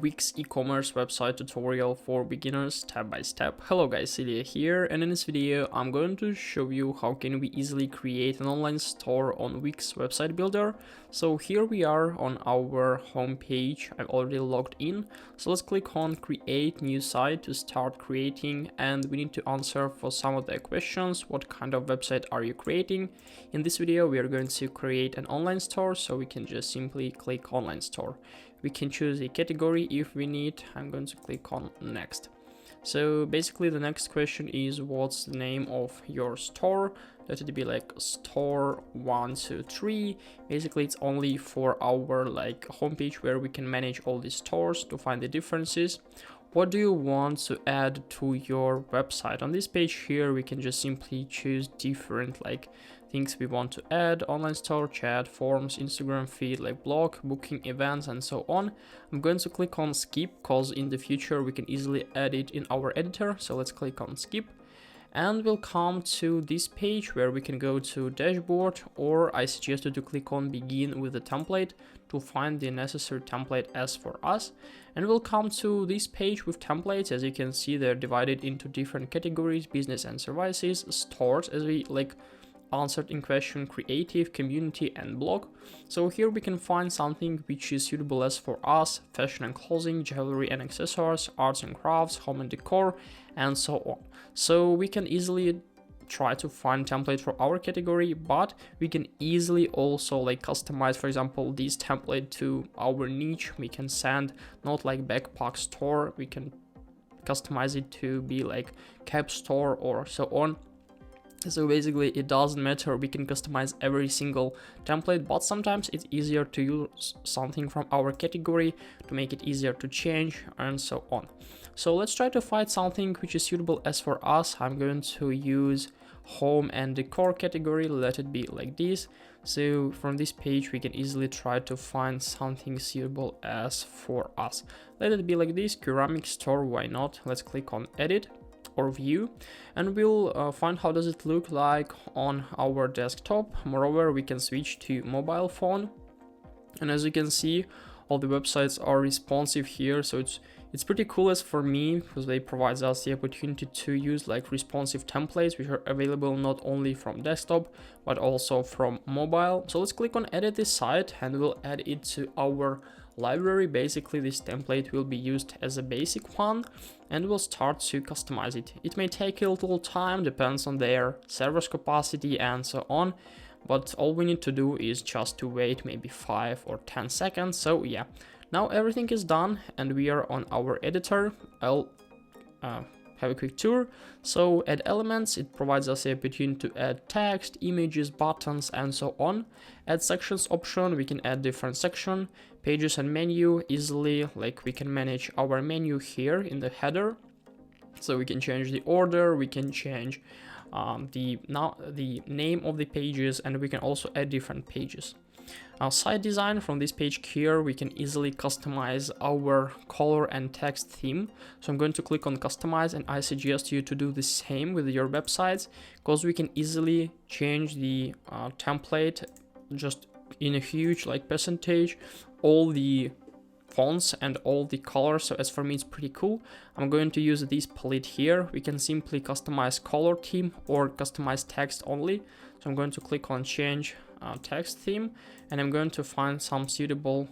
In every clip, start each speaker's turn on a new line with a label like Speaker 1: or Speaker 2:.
Speaker 1: Wix Ecommerce website tutorial for beginners step by step. Hello guys, Celia here, and in this video I'm going to show you how can we easily create an online store on Wix website builder. So here we are on our home page. I've already logged in, so let's click on create new site to start creating, and we need to answer for some of the questions. What kind of website are you creating? In this video we are going to create an online store, so we can just simply click online store. We can choose a category if we need. I'm going to click on next. So basically the next question is, what's the name of your store? Let it be like store 123. Basically it's only for our homepage where we can manage all these stores to find the differences. What do you want to add to your website? On this page here we can just simply choose different things we want to add: online store, chat, forms, Instagram feed, blog, booking, events, and so on. I'm going to click on skip because in the future we can easily add it in our editor. So let's click on skip, and we'll come to this page where we can go to dashboard, or I suggest you to click on begin with the template to find the necessary template as for us. And we'll come to this page with templates. As you can see, they're divided into different categories: business and services, stores, as we answered in question, creative, community, and blog. So here we can find something which is suitable as for us: fashion and clothing, jewelry and accessories, arts and crafts, home and decor, and so on. So we can easily try to find template for our category, but we can easily also customize, for example, this template to our niche. We can send not backpack store, we can customize it to be cap store or so on. So basically it doesn't matter, we can customize every single template, but sometimes it's easier to use something from our category to make it easier to change and so on. So let's try to find something which is suitable as for us. I'm going to use home and decor category, let it be like this. So from this page we can easily try to find something suitable as for us. Let it be like this: ceramic store, why not? Let's click on edit or view, and we'll find how does it look like on our desktop. Moreover, we can switch to mobile phone, and as you can see, all the websites are responsive here. So it's pretty cool as for me, because they provide us the opportunity to use responsive templates which are available not only from desktop but also from mobile. So let's click on edit this site, and we'll add it to our library. Basically this template will be used as a basic one, and we'll start to customize it. It may take a little time, depends on their server's capacity and so on, but all we need to do is just to wait maybe 5 or 10 seconds. So yeah, now everything is done and we are on our editor. I'll have a quick tour. So add elements, it provides us the opportunity to add text, images, buttons, and so on. Add sections option, we can add different section. Pages and menu, easily we can manage our menu here in the header. So we can change the order, we can change the name of the pages, and we can also add different pages. Site design, from this page here we can easily customize our color and text theme. So I'm going to click on customize, and I suggest you to do the same with your websites, because we can easily change the template just in a huge percentage, all the fonts and all the colors. So as for me, it's pretty cool. I'm going to use this palette here. We can simply customize color theme or customize text only. So I'm going to click on change text theme, and I'm going to find some suitable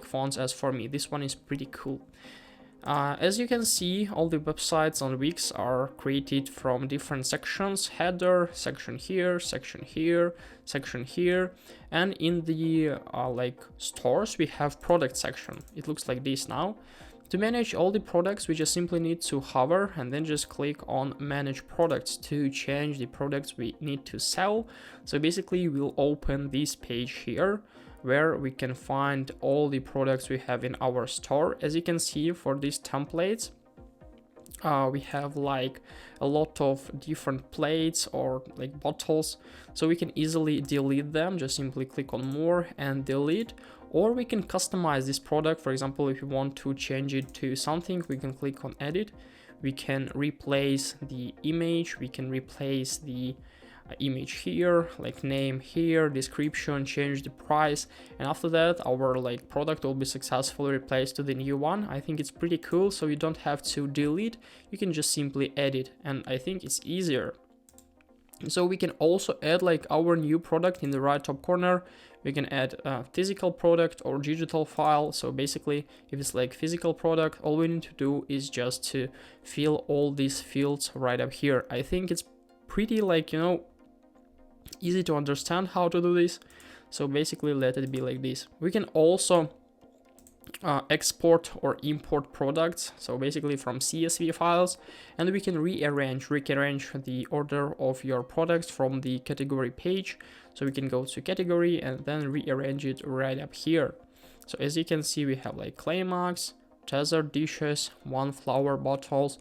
Speaker 1: fonts as for me. This one is pretty cool. As you can see, all the websites on Wix are created from different sections: header, section here, section here, section here, and in the stores we have product section. It looks like this now. To manage all the products, we just simply need to hover and then just click on manage products to change the products we need to sell. So basically we'll open this page here where we can find all the products we have in our store. As you can see, for these templates we have a lot of different plates or bottles, so we can easily delete them. Just simply click on more and delete, or we can customize this product. For example, if you want to change it to something, we can click on edit. We can replace the image, we can replace the image here, like name here, description, change the price, and after that our like product will be successfully replaced to the new one. I think it's pretty cool, so you don't have to delete, you can just simply edit, and I think it's easier. So we can also add like our new product in the right top corner. We can add a physical product or digital file. So basically, if it's like physical product, all we need to do is just to fill all these fields right up here. I think it's pretty like, you know, easy to understand how to do this. So basically let it be like this. We can also export or import products, so basically from CSV files, and we can rearrange the order of your products from the category page. So we can go to category and then rearrange it right up here. So as you can see, we have like clay mugs, desert dishes, 1 flower bottles,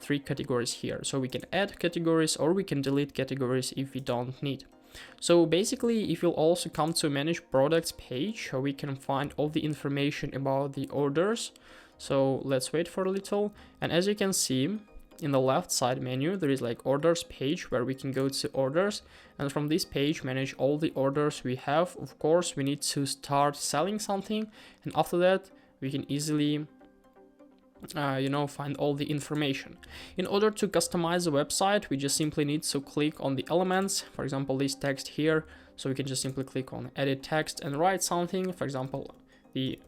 Speaker 1: 3 categories here. So we can add categories or we can delete categories if we don't need. So basically, if you'll also come to manage products page, we can find all the information about the orders. So let's wait for a little. And as you can see, in the left side menu, there is like orders page where we can go to orders. And from this page, manage all the orders we have. Of course, we need to start selling something. And after that, we can easily find all the information. In order to customize the website, we just simply need to click on the elements, for example this text here. So we can just simply click on edit text and write something, for example the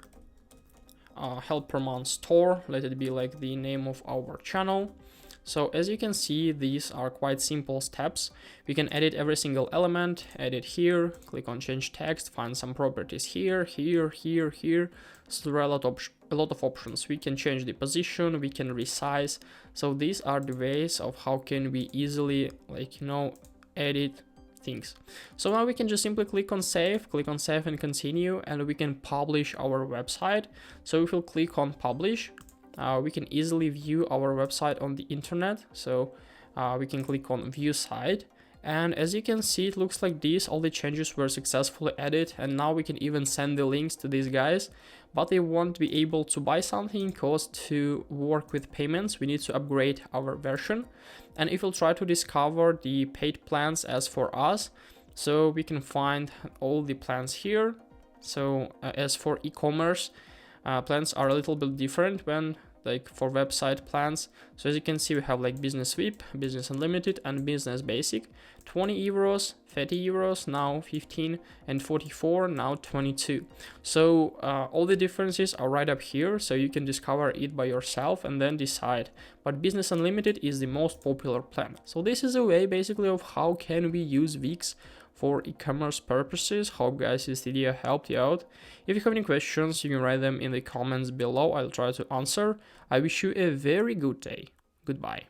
Speaker 1: help per month store, let it be like the name of our channel. So as you can see, these are quite simple steps. We can edit every single element, edit here, click on change text, find some properties here. So there are a lot of options. We can change the position, we can resize. So these are the ways of how can we easily edit things. So now we can just simply click on save and continue, and we can publish our website. So if we'll click on publish, we can easily view our website on the internet. So we can click on view site, and as you can see, it looks like this. All the changes were successfully added, and now we can even send the links to these guys, but they won't be able to buy something because to work with payments we need to upgrade our version. And if we'll try to discover the paid plans as for us, so we can find all the plans here. So as for e-commerce, plans are a little bit different when like for website plans. So as you can see, we have like business VIP, business unlimited, and business basic. 20 euros, 30 euros, now 15, and 44, now 22. So all the differences are right up here, so you can discover it by yourself and then decide. But business unlimited is the most popular plan. So this is a way basically of how can we use Wix for e-commerce purposes. Hope guys this video helped you out. If you have any questions, you can write them in the comments below. I'll try to answer. I wish you a very good day. Goodbye.